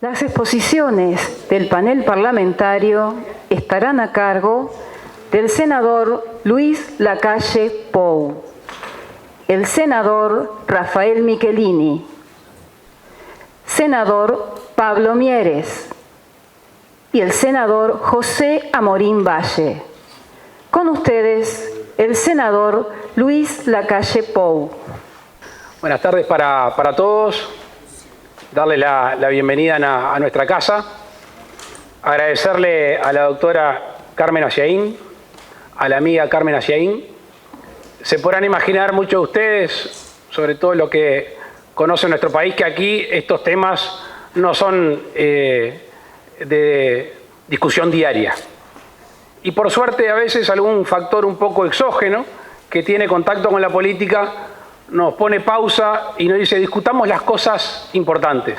Las exposiciones del panel parlamentario estarán a cargo del senador Luis Lacalle Pou, el senador Rafael Michelini, senador Pablo Mieres y el senador José Amorín Valle. Con ustedes, el senador Luis Lacalle Pou. Buenas tardes para todos. Darle la bienvenida a nuestra casa. Agradecerle a la doctora Carmen Asiaín, a la amiga Carmen Asiaín. Se podrán imaginar muchos de ustedes, sobre todo los que conocen nuestro país, que aquí estos temas no son de discusión diaria. Y por suerte a veces algún factor un poco exógeno que tiene contacto con la política nos pone pausa y nos dice: discutamos las cosas importantes.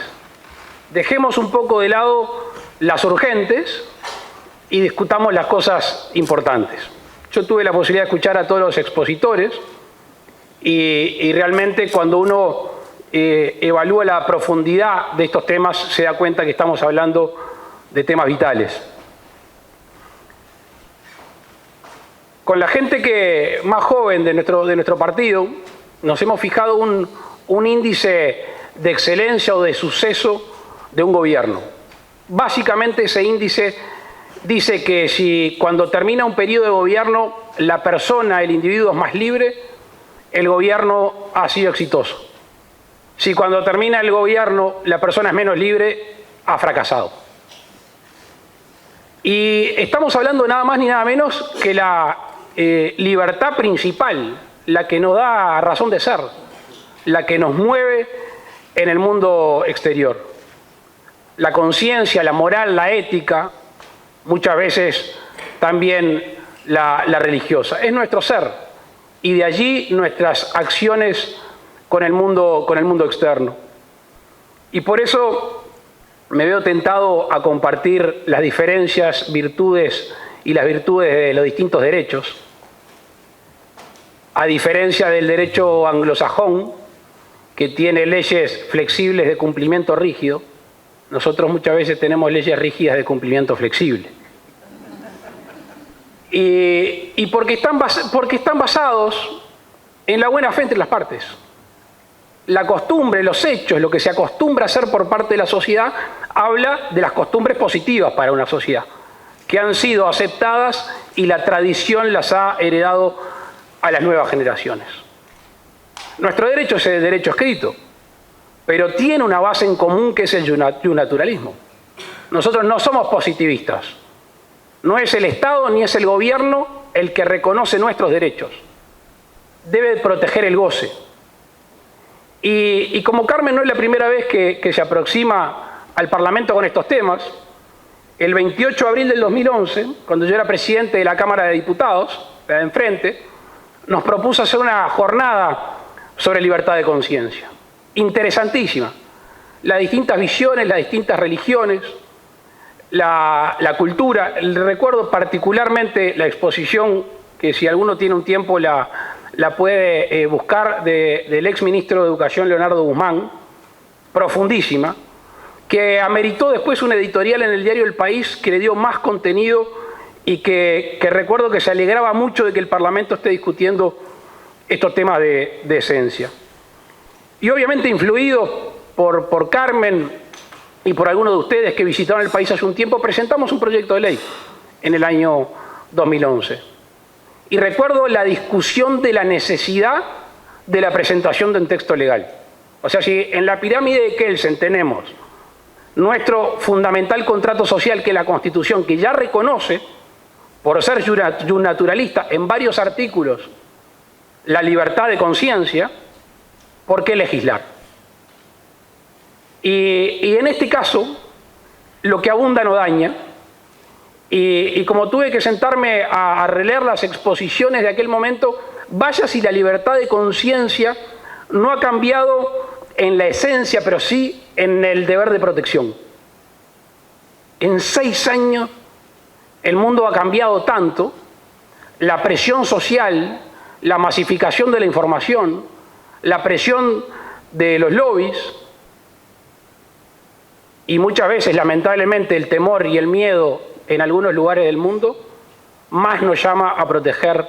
Dejemos un poco de lado las urgentes y discutamos las cosas importantes. Yo tuve la posibilidad de escuchar a todos los expositores y realmente cuando uno evalúa la profundidad de estos temas se da cuenta que estamos hablando de temas vitales. Con la gente más joven de nuestro partido, nos hemos fijado un índice de excelencia o de suceso de un gobierno. Básicamente ese índice dice que si cuando termina un periodo de gobierno la persona, el individuo es más libre, el gobierno ha sido exitoso. Si cuando termina el gobierno la persona es menos libre, ha fracasado. Y estamos hablando nada más ni nada menos que la libertad principal, la que nos da razón de ser, la que nos mueve en el mundo exterior. La conciencia, la moral, la ética, muchas veces también la religiosa. Es nuestro ser y de allí nuestras acciones con el mundo externo. Y por eso me veo tentado a compartir las diferencias, virtudes y las virtudes de los distintos derechos. A diferencia del derecho anglosajón, que tiene leyes flexibles de cumplimiento rígido, nosotros muchas veces tenemos leyes rígidas de cumplimiento flexible. Y porque están basados en la buena fe entre las partes. La costumbre, los hechos, lo que se acostumbra a hacer por parte de la sociedad, habla de las costumbres positivas para una sociedad, que han sido aceptadas y la tradición las ha heredado a las nuevas generaciones. Nuestro derecho es el derecho escrito, pero tiene una base en común que es el naturalismo. Nosotros no somos positivistas. No es el Estado ni es el gobierno el que reconoce nuestros derechos. Debe proteger el goce. Y como Carmen no es la primera vez que se aproxima al Parlamento con estos temas, el 28 de abril del 2011, cuando yo era presidente de la Cámara de Diputados, la de enfrente, nos propuso hacer una jornada sobre libertad de conciencia. Interesantísima. Las distintas visiones, las distintas religiones, la cultura. Recuerdo particularmente la exposición, que si alguno tiene un tiempo la puede buscar, del ex ministro de Educación Leonardo Guzmán, profundísima, que ameritó después una editorial en el diario El País que le dio más contenido y que recuerdo que se alegraba mucho de que el Parlamento esté discutiendo estos temas de esencia. Y obviamente influido por Carmen y por algunos de ustedes que visitaron el país hace un tiempo, presentamos un proyecto de ley en el año 2011. Y recuerdo la discusión de la necesidad de la presentación de un texto legal. O sea, si en la pirámide de Kelsen tenemos nuestro fundamental contrato social, que es la Constitución, que ya reconoce, por ser naturalista en varios artículos, la libertad de conciencia, ¿por qué legislar? Y en este caso, lo que abunda no daña, y como tuve que sentarme a releer las exposiciones de aquel momento, vaya si la libertad de conciencia no ha cambiado en la esencia, pero sí en el deber de protección. En 6 años el mundo ha cambiado tanto, la presión social, la masificación de la información, la presión de los lobbies, Y muchas veces, lamentablemente, el temor y el miedo en algunos lugares del mundo más nos llama a proteger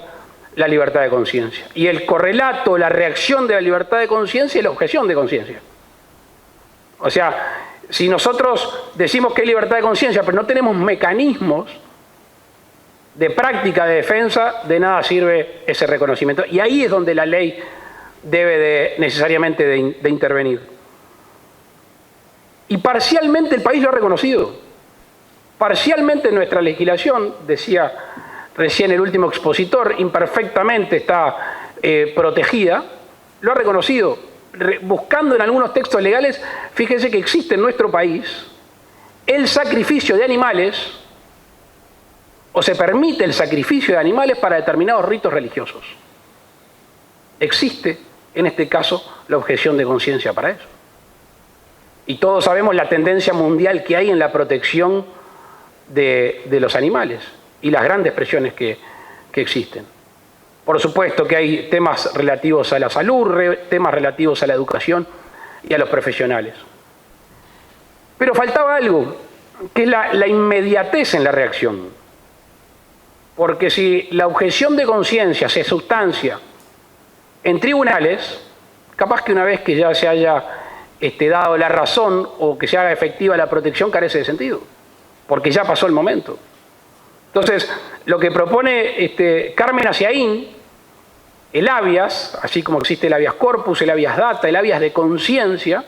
la libertad de conciencia. Y el correlato, la reacción de la libertad de conciencia es la objeción de conciencia. O sea, si nosotros decimos que hay libertad de conciencia, pero no tenemos mecanismos de práctica de defensa, de nada sirve ese reconocimiento. Y ahí es donde la ley debe necesariamente de intervenir. Y parcialmente el país lo ha reconocido. Parcialmente nuestra legislación, decía recién el último expositor, imperfectamente está protegida, lo ha reconocido. Buscando en algunos textos legales, fíjense que existe en nuestro país el sacrificio de animales, o se permite el sacrificio de animales para determinados ritos religiosos. Existe, en este caso, la objeción de conciencia para eso. Y todos sabemos la tendencia mundial que hay en la protección de los animales y las grandes presiones que existen. Por supuesto que hay temas relativos a la salud, temas relativos a la educación y a los profesionales. Pero faltaba algo, que es la inmediatez en la reacción. Porque si la objeción de conciencia se sustancia en tribunales, capaz que una vez que ya se haya dado la razón o que se haga efectiva la protección carece de sentido, porque ya pasó el momento. Entonces, lo que propone Carmen Aciaín, el habeas, así como existe el habeas corpus, el habeas data, el habeas de conciencia,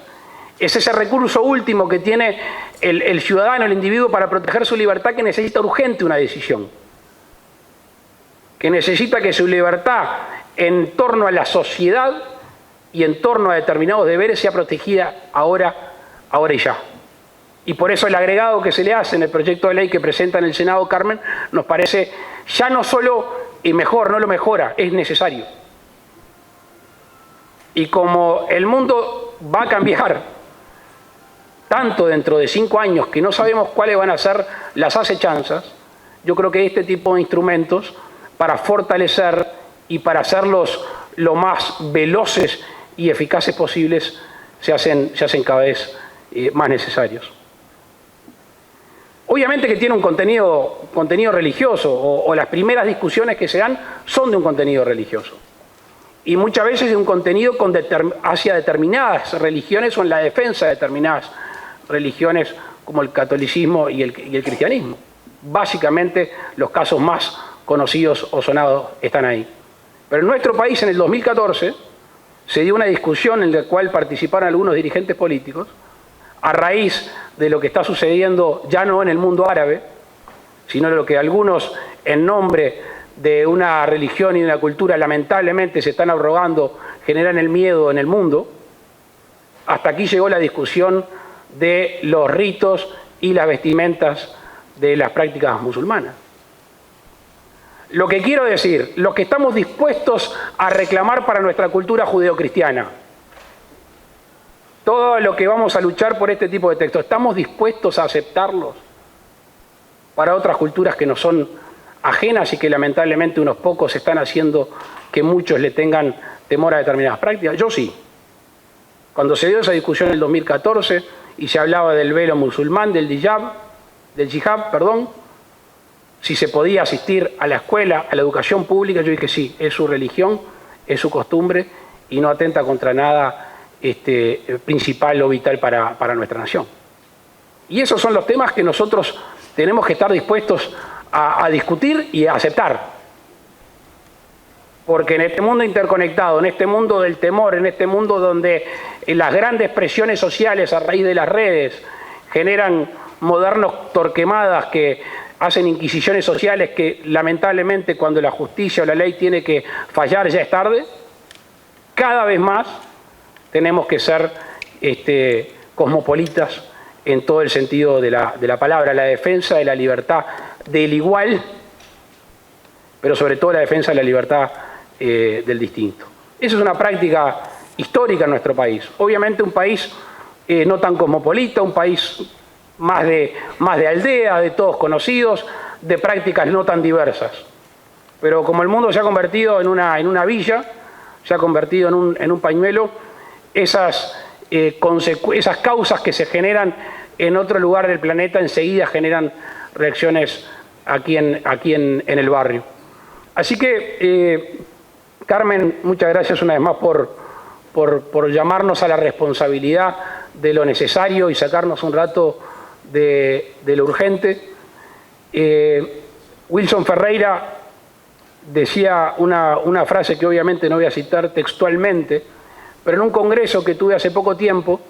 es ese recurso último que tiene el ciudadano, el individuo, para proteger su libertad, que necesita urgente una decisión, que necesita que su libertad en torno a la sociedad y en torno a determinados deberes sea protegida ahora y ya. Y por eso el agregado que se le hace en el proyecto de ley que presenta en el Senado Carmen nos parece ya no solo mejor, no lo mejora, es necesario. Y como el mundo va a cambiar tanto dentro de 5 años que no sabemos cuáles van a ser las acechanzas, yo creo que este tipo de instrumentos para fortalecer y para hacerlos lo más veloces y eficaces posibles se hacen cada vez más necesarios. Obviamente que tiene un contenido religioso, o las primeras discusiones que se dan son de un contenido religioso. Y muchas veces de un contenido hacia determinadas religiones o en la defensa de determinadas religiones como el catolicismo y el cristianismo. Básicamente los casos más conocidos o sonados están ahí. Pero en nuestro país en el 2014 se dio una discusión en la cual participaron algunos dirigentes políticos a raíz de lo que está sucediendo ya no en el mundo árabe, sino de lo que algunos en nombre de una religión y de una cultura lamentablemente se están arrogando, generan el miedo en el mundo. Hasta aquí llegó la discusión de los ritos y las vestimentas de las prácticas musulmanas. Lo que quiero decir, los que estamos dispuestos a reclamar para nuestra cultura judeocristiana, todo lo que vamos a luchar por este tipo de textos, ¿estamos dispuestos a aceptarlos para otras culturas que nos son ajenas y que lamentablemente unos pocos están haciendo que muchos le tengan temor a determinadas prácticas? Yo sí. Cuando se dio esa discusión en el 2014 y se hablaba del velo musulmán, del hijab, si se podía asistir a la escuela, a la educación pública, yo dije sí, es su religión, es su costumbre y no atenta contra nada principal o vital para nuestra nación. Y esos son los temas que nosotros tenemos que estar dispuestos a discutir y a aceptar. Porque en este mundo interconectado, en este mundo del temor, en este mundo donde las grandes presiones sociales a raíz de las redes generan modernos torquemadas que hacen inquisiciones sociales que lamentablemente cuando la justicia o la ley tiene que fallar ya es tarde, cada vez más tenemos que ser cosmopolitas en todo el sentido de la palabra, la defensa de la libertad del igual, pero sobre todo la defensa de la libertad del distinto. Esa es una práctica histórica en nuestro país. Obviamente un país no tan cosmopolita, un país más de aldea, de todos conocidos, de prácticas no tan diversas. Pero como el mundo se ha convertido en una villa, se ha convertido en un pañuelo, esas causas que se generan en otro lugar del planeta enseguida generan reacciones aquí en el barrio. Así que, Carmen, muchas gracias una vez más por llamarnos a la responsabilidad de lo necesario y sacarnos un rato de lo urgente. Wilson Ferreira decía una frase que obviamente no voy a citar textualmente, pero en un congreso que tuve hace poco tiempo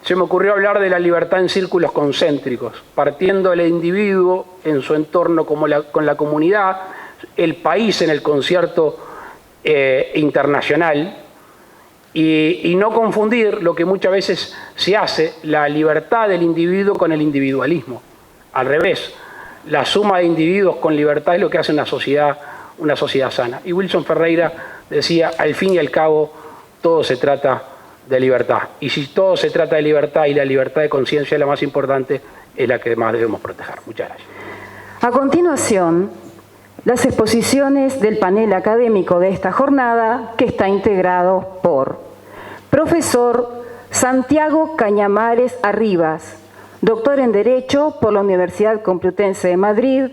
se me ocurrió hablar de la libertad en círculos concéntricos, partiendo del individuo en su entorno con la comunidad, el país en el concierto internacional, y no confundir lo que muchas veces se hace, la libertad del individuo con el individualismo. Al revés, la suma de individuos con libertad es lo que hace una sociedad sana. Y Wilson Ferreira decía, al fin y al cabo, todo se trata de libertad. Y si todo se trata de libertad y la libertad de conciencia es la más importante, es la que más debemos proteger. Muchas gracias. A continuación, las exposiciones del panel académico de esta jornada, que está integrado por profesor Santiago Cañamares Arribas, doctor en Derecho por la Universidad Complutense de Madrid,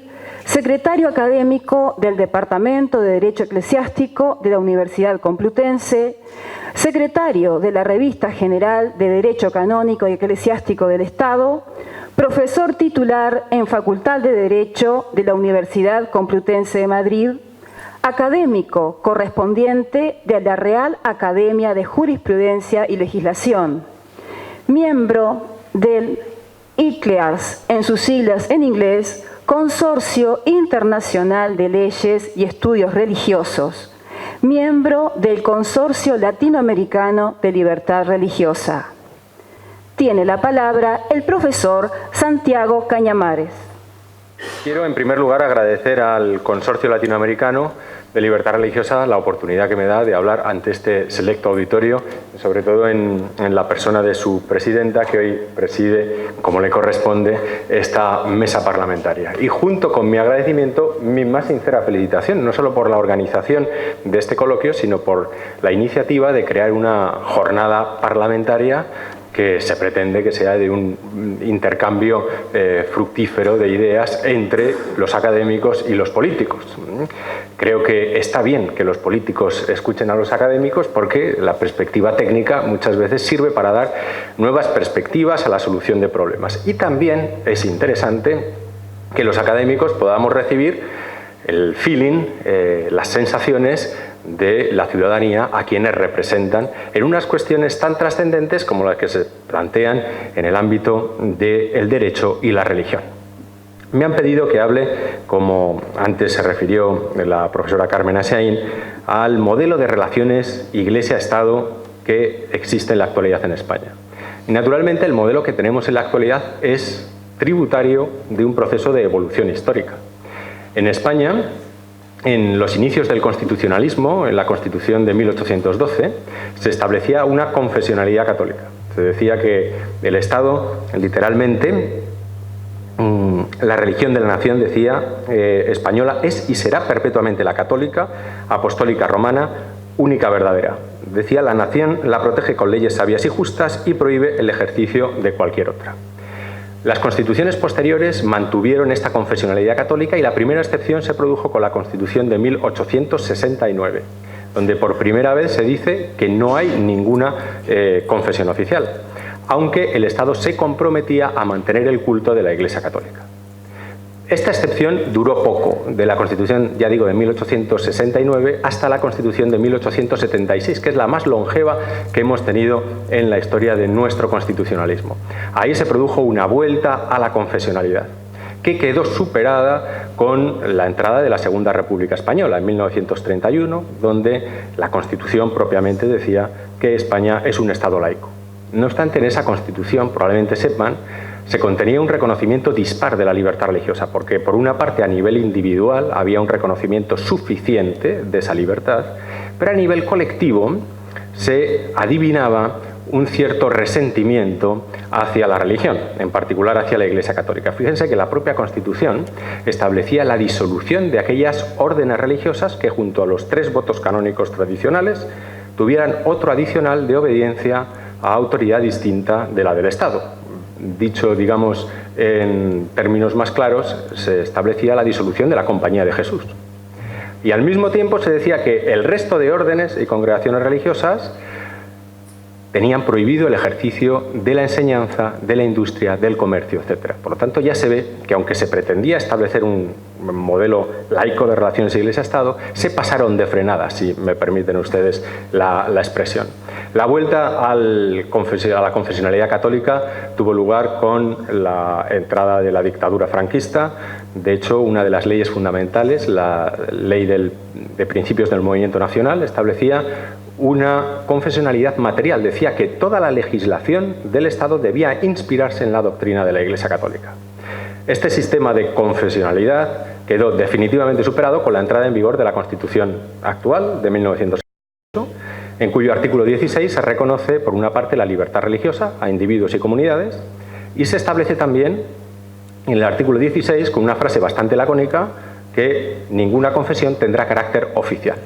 secretario académico del Departamento de Derecho Eclesiástico de la Universidad Complutense, secretario de la Revista General de Derecho Canónico y Eclesiástico del Estado, profesor titular en Facultad de Derecho de la Universidad Complutense de Madrid, académico correspondiente de la Real Academia de Jurisprudencia y Legislación, miembro del ICLEARS, en sus siglas en inglés, Consorcio Internacional de Leyes y Estudios Religiosos, miembro del Consorcio Latinoamericano de Libertad Religiosa. Tiene la palabra el profesor Santiago Cañamares. Quiero, en primer lugar, agradecer al Consorcio Latinoamericano de Libertad Religiosa la oportunidad que me da de hablar ante este selecto auditorio, sobre todo en la persona de su presidenta, que hoy preside, como le corresponde, esta mesa parlamentaria. Y junto con mi agradecimiento, mi más sincera felicitación, no solo por la organización de este coloquio, sino por la iniciativa de crear una jornada parlamentaria que se pretende que sea de un intercambio fructífero de ideas entre los académicos y los políticos. Creo que está bien que los políticos escuchen a los académicos porque la perspectiva técnica muchas veces sirve para dar nuevas perspectivas a la solución de problemas. Y también es interesante que los académicos podamos recibir el feeling, las sensaciones de la ciudadanía a quienes representan en unas cuestiones tan trascendentes como las que se plantean en el ámbito del derecho y la religión. Me han pedido que hable, como antes se refirió la profesora Carmen Asiaín, al modelo de relaciones Iglesia-Estado que existe en la actualidad en España. Y naturalmente el modelo que tenemos en la actualidad es tributario de un proceso de evolución histórica. En España, en los inicios del constitucionalismo, en la Constitución de 1812, se establecía una confesionalidad católica. Se decía que el Estado, literalmente, la religión de la nación, decía, española, es y será perpetuamente la católica, apostólica romana, única verdadera. Decía, la nación la protege con leyes sabias y justas y prohíbe el ejercicio de cualquier otra. Las constituciones posteriores mantuvieron esta confesionalidad católica y la primera excepción se produjo con la Constitución de 1869, donde por primera vez se dice que no hay ninguna confesión oficial, aunque el Estado se comprometía a mantener el culto de la Iglesia Católica. Esta excepción duró poco, de la Constitución, ya digo, de 1869 hasta la Constitución de 1876, que es la más longeva que hemos tenido en la historia de nuestro constitucionalismo. Ahí se produjo una vuelta a la confesionalidad, que quedó superada con la entrada de la Segunda República Española en 1931, donde la Constitución propiamente decía que España es un Estado laico. No obstante, en esa Constitución, probablemente sepan, se contenía un reconocimiento dispar de la libertad religiosa, porque por una parte a nivel individual había un reconocimiento suficiente de esa libertad, pero a nivel colectivo se adivinaba un cierto resentimiento hacia la religión, en particular hacia la Iglesia Católica. Fíjense que la propia Constitución establecía la disolución de aquellas órdenes religiosas que, junto a los 3 votos canónicos tradicionales, tuvieran otro adicional de obediencia a autoridad distinta de la del Estado. dicho, digamos, en términos más claros, se establecía la disolución de la Compañía de Jesús. Y al mismo tiempo se decía que el resto de órdenes y congregaciones religiosas tenían prohibido el ejercicio de la enseñanza, de la industria, del comercio, etc. Por lo tanto, ya se ve que aunque se pretendía establecer un modelo laico de relaciones Iglesia-Estado, se pasaron de frenada, si me permiten ustedes la expresión. La vuelta a la confesionalidad católica tuvo lugar con la entrada de la dictadura franquista. De hecho, una de las leyes fundamentales, la ley de principios del movimiento nacional, establecía una confesionalidad material. Decía que toda la legislación del Estado debía inspirarse en la doctrina de la Iglesia Católica. Este sistema de confesionalidad quedó definitivamente superado con la entrada en vigor de la Constitución actual de 1908, en cuyo artículo 16 se reconoce, por una parte, la libertad religiosa a individuos y comunidades, y se establece también en el artículo 16, con una frase bastante lacónica, que ninguna confesión tendrá carácter oficial.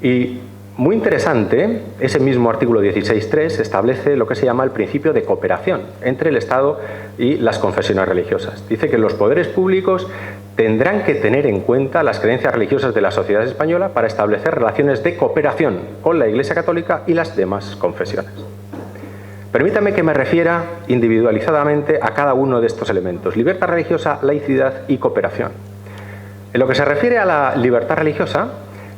Y muy interesante, ese mismo artículo 16.3 establece lo que se llama el principio de cooperación entre el Estado y las confesiones religiosas. Dice que los poderes públicos tendrán que tener en cuenta las creencias religiosas de la sociedad española para establecer relaciones de cooperación con la Iglesia Católica y las demás confesiones. Permítame que me refiera individualizadamente a cada uno de estos elementos: libertad religiosa, laicidad y cooperación. En lo que se refiere a la libertad religiosa,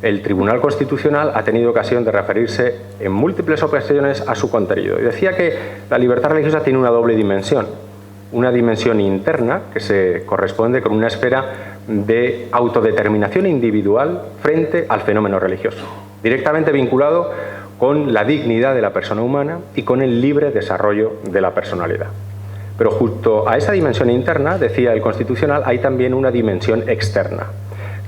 el Tribunal Constitucional ha tenido ocasión de referirse en múltiples ocasiones a su contenido. Y decía que la libertad religiosa tiene una doble dimensión. Una dimensión interna, que se corresponde con una esfera de autodeterminación individual frente al fenómeno religioso, directamente vinculado con la dignidad de la persona humana y con el libre desarrollo de la personalidad. Pero junto a esa dimensión interna, decía el Constitucional, hay también una dimensión externa,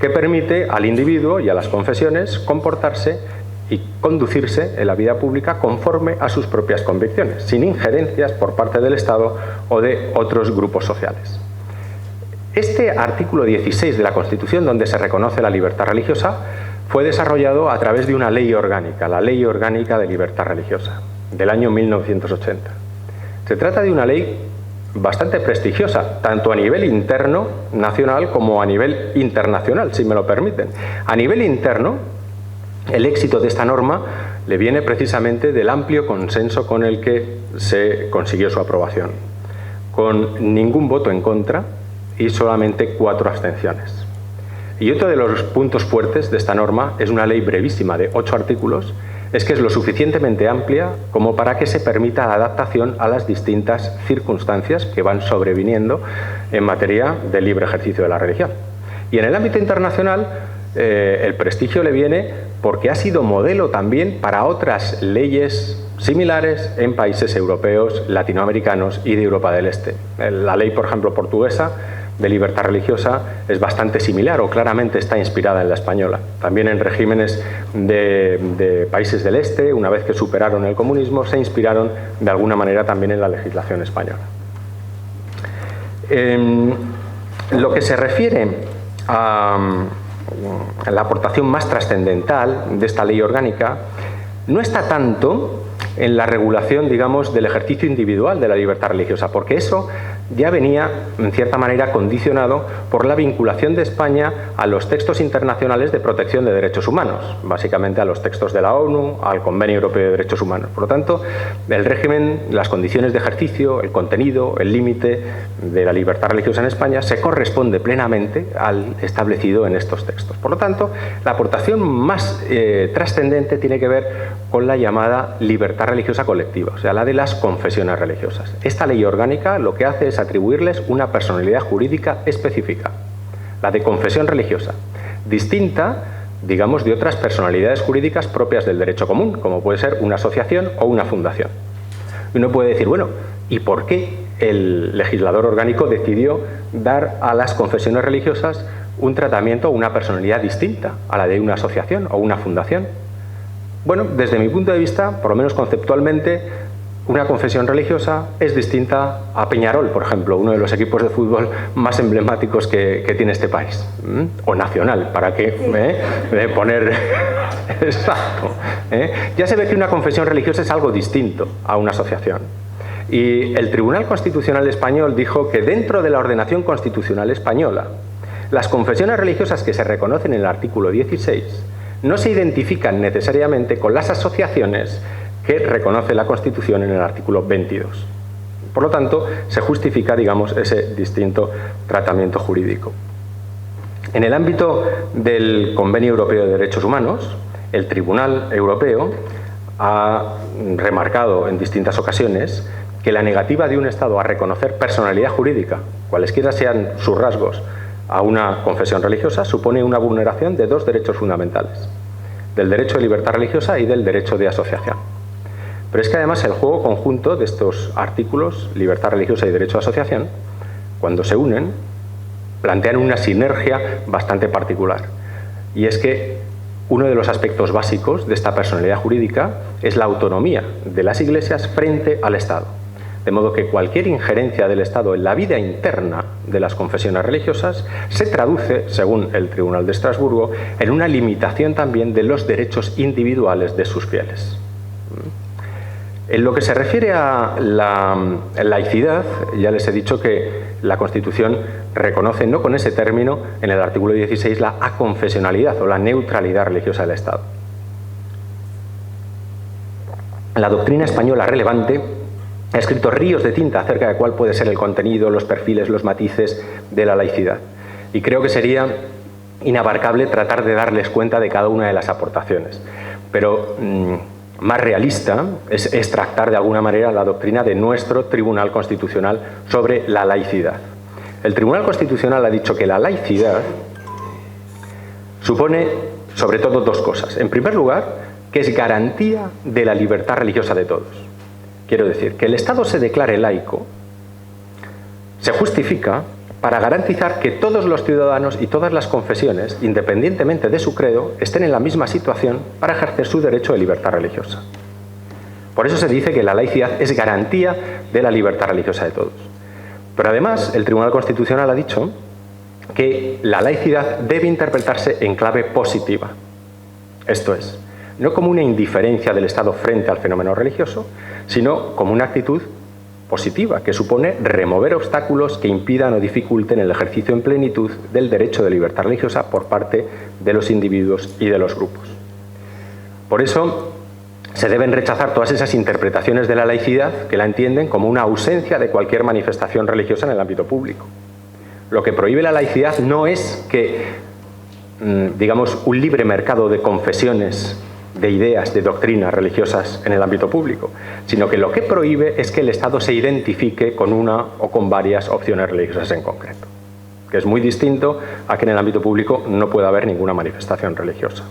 que permite al individuo y a las confesiones comportarse y conducirse en la vida pública conforme a sus propias convicciones, sin injerencias por parte del Estado o de otros grupos sociales. Este artículo 16 de la Constitución, donde se reconoce la libertad religiosa, fue desarrollado a través de una ley orgánica, la Ley Orgánica de Libertad Religiosa, del año 1980. Se trata de una ley bastante prestigiosa, tanto a nivel interno, nacional, como a nivel internacional, si me lo permiten. A nivel interno, el éxito de esta norma le viene precisamente del amplio consenso con el que se consiguió su aprobación, con ningún voto en contra y solamente 4 abstenciones. Y otro de los puntos fuertes de esta norma es una ley brevísima de 8 artículos, es que es lo suficientemente amplia como para que se permita la adaptación a las distintas circunstancias que van sobreviniendo en materia del libre ejercicio de la religión. Y en el ámbito internacional, el prestigio le viene porque ha sido modelo también para otras leyes similares en países europeos, latinoamericanos y de Europa del Este. La ley, por ejemplo, portuguesa de libertad religiosa es bastante similar o claramente está inspirada en la española. También en regímenes de países del Este, una vez que superaron el comunismo, se inspiraron de alguna manera también en la legislación española. Lo que se refiere a la aportación más trascendental de esta ley orgánica no está tanto en la regulación, digamos, del ejercicio individual de la libertad religiosa, porque eso ya venía, en cierta manera, condicionado por la vinculación de España a los textos internacionales de protección de derechos humanos, básicamente a los textos de la ONU, al Convenio Europeo de Derechos Humanos. Por lo tanto, el régimen, las condiciones de ejercicio, el contenido, el límite de la libertad religiosa en España se corresponde plenamente al establecido en estos textos. Por lo tanto, la aportación más trascendente tiene que ver con la llamada libertad religiosa colectiva, o sea, la de las confesiones religiosas. Esta ley orgánica lo que hace es atribuirles una personalidad jurídica específica, la de confesión religiosa, distinta, digamos, de otras personalidades jurídicas propias del derecho común, como puede ser una asociación o una fundación. Uno puede decir, bueno, ¿y por qué el legislador orgánico decidió dar a las confesiones religiosas un tratamiento o una personalidad distinta a la de una asociación o una fundación? Bueno, desde mi punto de vista, por lo menos conceptualmente, una confesión religiosa es distinta a Peñarol, por ejemplo, uno de los equipos de fútbol más emblemáticos que tiene este país. O nacional, para que poner... Exacto. Ya se ve que una confesión religiosa es algo distinto a una asociación. Y el Tribunal Constitucional Español dijo que dentro de la ordenación constitucional española, las confesiones religiosas que se reconocen en el artículo 16 no se identifican necesariamente con las asociaciones que reconoce la Constitución en el artículo 22. Por lo tanto, se justifica, digamos, ese distinto tratamiento jurídico. En el ámbito del Convenio Europeo de Derechos Humanos, el Tribunal Europeo ha remarcado en distintas ocasiones que la negativa de un Estado a reconocer personalidad jurídica, cualesquiera sean sus rasgos, a una confesión religiosa supone una vulneración de dos derechos fundamentales, del derecho de libertad religiosa y del derecho de asociación. Pero es que además el juego conjunto de estos artículos, libertad religiosa y derecho de asociación, cuando se unen, plantean una sinergia bastante particular. Y es que uno de los aspectos básicos de esta personalidad jurídica es la autonomía de las iglesias frente al Estado. De modo que cualquier injerencia del Estado en la vida interna de las confesiones religiosas se traduce, según el Tribunal de Estrasburgo, en una limitación también de los derechos individuales de sus fieles. En lo que se refiere a la laicidad, ya les he dicho que la Constitución reconoce, no con ese término, en el artículo 16, la aconfesionalidad o la neutralidad religiosa del Estado. La doctrina española relevante ha escrito ríos de tinta acerca de cuál puede ser el contenido, los perfiles, los matices de la laicidad. Y creo que sería inabarcable tratar de darles cuenta de cada una de las aportaciones. Pero más realista es extractar de alguna manera la doctrina de nuestro Tribunal Constitucional sobre la laicidad. El Tribunal Constitucional ha dicho que la laicidad supone sobre todo dos cosas. En primer lugar, que es garantía de la libertad religiosa de todos. Quiero decir, que el Estado se declare laico se justifica para garantizar que todos los ciudadanos y todas las confesiones, independientemente de su credo, estén en la misma situación para ejercer su derecho de libertad religiosa. Por eso se dice que la laicidad es garantía de la libertad religiosa de todos. Pero además, el Tribunal Constitucional ha dicho que la laicidad debe interpretarse en clave positiva. Esto es, no como una indiferencia del Estado frente al fenómeno religioso, sino como una actitud positiva, que supone remover obstáculos que impidan o dificulten el ejercicio en plenitud del derecho de libertad religiosa por parte de los individuos y de los grupos. Por eso, se deben rechazar todas esas interpretaciones de la laicidad que la entienden como una ausencia de cualquier manifestación religiosa en el ámbito público. Lo que prohíbe la laicidad no es que, digamos, un libre mercado de confesiones, de ideas, de doctrinas religiosas en el ámbito público, sino que lo que prohíbe es que el Estado se identifique con una o con varias opciones religiosas en concreto, que es muy distinto a que en el ámbito público no pueda haber ninguna manifestación religiosa.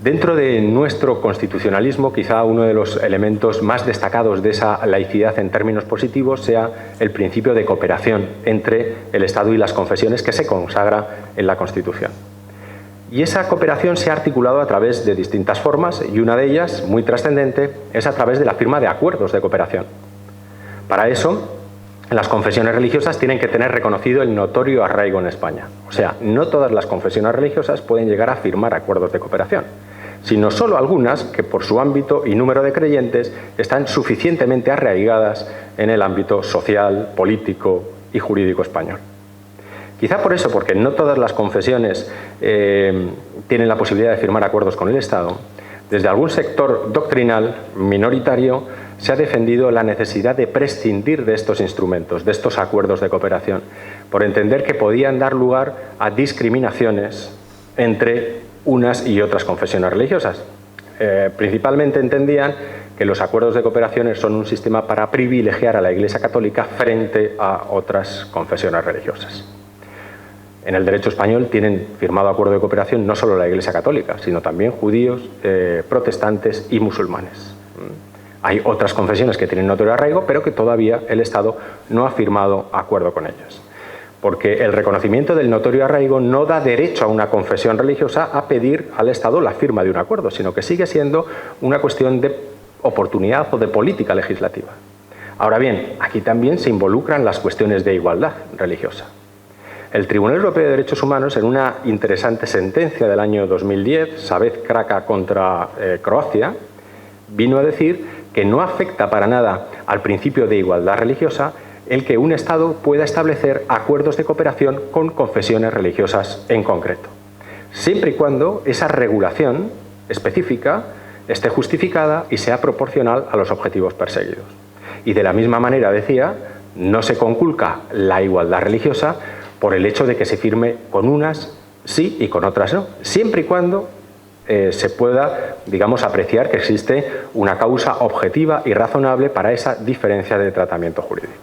Dentro de nuestro constitucionalismo, quizá uno de los elementos más destacados de esa laicidad en términos positivos sea el principio de cooperación entre el Estado y las confesiones que se consagra en la Constitución. Y esa cooperación se ha articulado a través de distintas formas y una de ellas, muy trascendente, es a través de la firma de acuerdos de cooperación. Para eso, las confesiones religiosas tienen que tener reconocido el notorio arraigo en España. O sea, no todas las confesiones religiosas pueden llegar a firmar acuerdos de cooperación, sino solo algunas que por su ámbito y número de creyentes están suficientemente arraigadas en el ámbito social, político y jurídico español. Quizá por eso, porque no todas las confesiones tienen la posibilidad de firmar acuerdos con el Estado, desde algún sector doctrinal minoritario se ha defendido la necesidad de prescindir de estos instrumentos, de estos acuerdos de cooperación, por entender que podían dar lugar a discriminaciones entre unas y otras confesiones religiosas. Principalmente entendían que los acuerdos de cooperación son un sistema para privilegiar a la Iglesia Católica frente a otras confesiones religiosas. En el derecho español tienen firmado acuerdo de cooperación no solo la Iglesia Católica, sino también judíos, protestantes y musulmanes. Hay otras confesiones que tienen notorio arraigo, pero que todavía el Estado no ha firmado acuerdo con ellas. Porque el reconocimiento del notorio arraigo no da derecho a una confesión religiosa a pedir al Estado la firma de un acuerdo, sino que sigue siendo una cuestión de oportunidad o de política legislativa. Ahora bien, aquí también se involucran las cuestiones de igualdad religiosa. El Tribunal Europeo de Derechos Humanos, en una interesante sentencia del año 2010, Savez Kraka contra Croacia, vino a decir que no afecta para nada al principio de igualdad religiosa el que un Estado pueda establecer acuerdos de cooperación con confesiones religiosas en concreto, siempre y cuando esa regulación específica esté justificada y sea proporcional a los objetivos perseguidos. Y de la misma manera, decía, no se conculca la igualdad religiosa por el hecho de que se firme con unas sí y con otras no, siempre y cuando se pueda, digamos, apreciar que existe una causa objetiva y razonable para esa diferencia de tratamiento jurídico.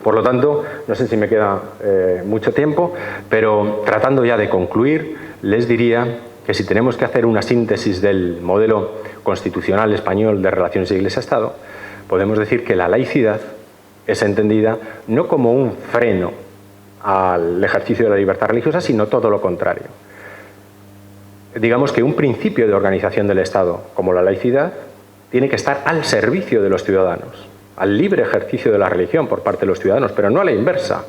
Por lo tanto, no sé si me queda mucho tiempo, pero tratando ya de concluir, les diría que si tenemos que hacer una síntesis del modelo constitucional español de relaciones Iglesia-Estado, podemos decir que la laicidad es entendida no como un freno al ejercicio de la libertad religiosa, sino todo lo contrario. Digamos que un principio de organización del Estado, como la laicidad, tiene que estar al servicio de los ciudadanos, al libre ejercicio de la religión por parte de los ciudadanos, pero no a la inversa.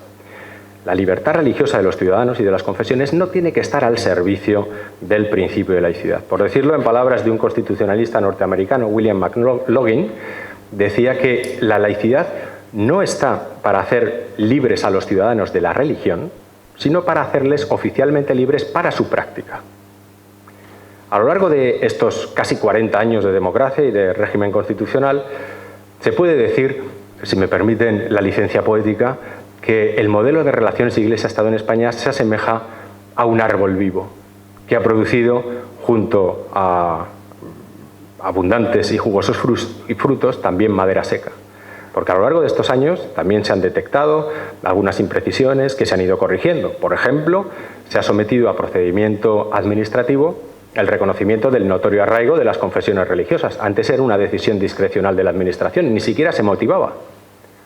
La libertad religiosa de los ciudadanos y de las confesiones no tiene que estar al servicio del principio de laicidad. Por decirlo en palabras de un constitucionalista norteamericano, William McLaughlin, decía que la laicidad no está para hacer libres a los ciudadanos de la religión, sino para hacerles oficialmente libres para su práctica. A lo largo de estos casi 40 años de democracia y de régimen constitucional, se puede decir, si me permiten la licencia poética, que el modelo de relaciones Iglesia-Estado en España se asemeja a un árbol vivo, que ha producido, junto a abundantes y jugosos frutos, también madera seca. Porque a lo largo de estos años también se han detectado algunas imprecisiones que se han ido corrigiendo. Por ejemplo, se ha sometido a procedimiento administrativo el reconocimiento del notorio arraigo de las confesiones religiosas. Antes era una decisión discrecional de la Administración, ni siquiera se motivaba.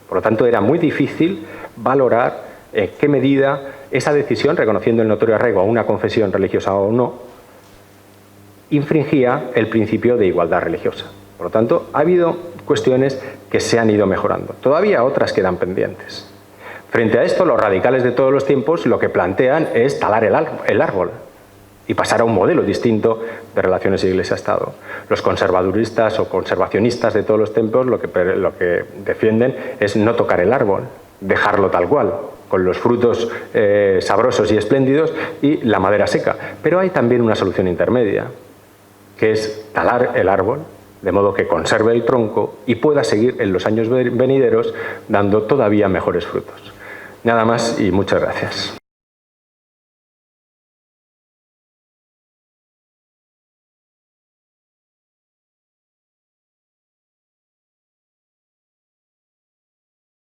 Por lo tanto, era muy difícil valorar en qué medida esa decisión, reconociendo el notorio arraigo a una confesión religiosa o no, infringía el principio de igualdad religiosa. Por lo tanto, ha habido cuestiones que se han ido mejorando. Todavía otras quedan pendientes. Frente a esto, los radicales de todos los tiempos lo que plantean es talar el árbol y pasar a un modelo distinto de relaciones Iglesia-Estado. Los conservaduristas o conservacionistas de todos los tiempos lo que defienden es no tocar el árbol, dejarlo tal cual, con los frutos sabrosos y espléndidos y la madera seca. Pero hay también una solución intermedia, que es talar el árbol, de modo que conserve el tronco y pueda seguir en los años venideros dando todavía mejores frutos. Nada más y muchas gracias.